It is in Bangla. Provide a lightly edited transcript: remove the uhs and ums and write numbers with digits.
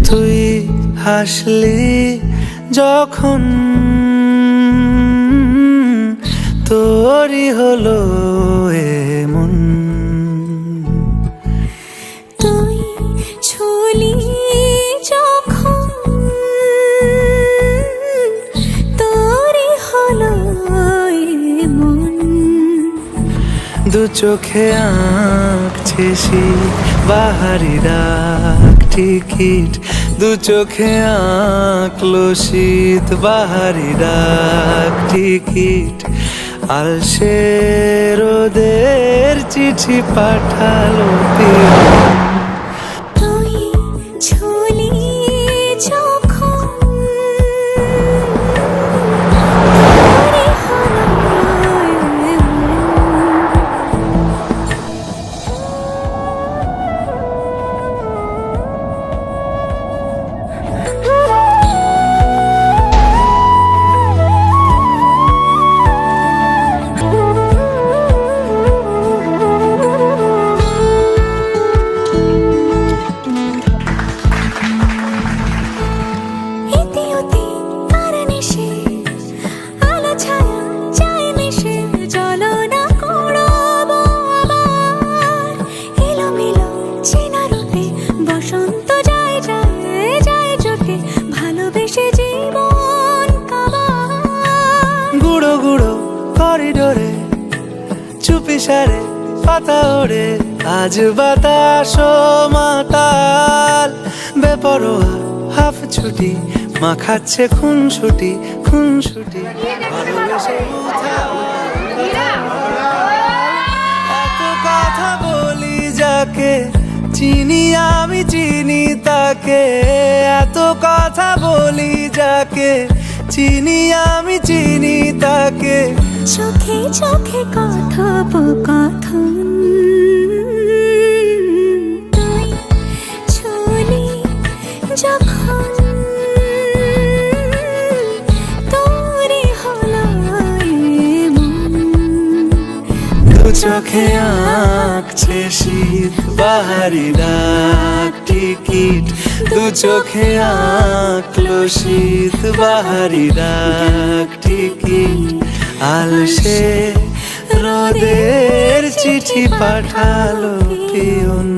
তুই হাসলি যখন তোরই হলো এমন, তুই ছুলি যখন তোরই হলো এমন। দু চোখে আঁকছে শীত বাহারি ডাক টিকিট, দু চোখে আঁকলো শীত বাহারি ডাক টিকিট। আলসে রোদের চিঠি পাঠালো পিয়ন, তুই ছুলি যখন তোরই হলো এমন। গুঁড়ো গুঁড়ো করিডোরে চুপি সারে পাতা ওড়ে, আজ বাতাস মাতাল বেপরোয়া হাফ ছুটি, মাখাচ্ছে খুন ছুটি খুন ছুটি। ভালোবেসে এত কথা বলি যাকে চিনি আমি চিনি তাকে, এত কথা বলি যাকে চিনি আমি চিনি তাকে। চোখে চোখে কথোপকথন, তুই ছুলি যখন তোরই হলো এমন। দু চোখে আঁকছে শীত বাহারি ডাক টিকিট, দু চোখে আঁকলো শীত বাহারি ডাক টিকিট। আলসে রোদের চিঠি পাঠালো পিয়ন।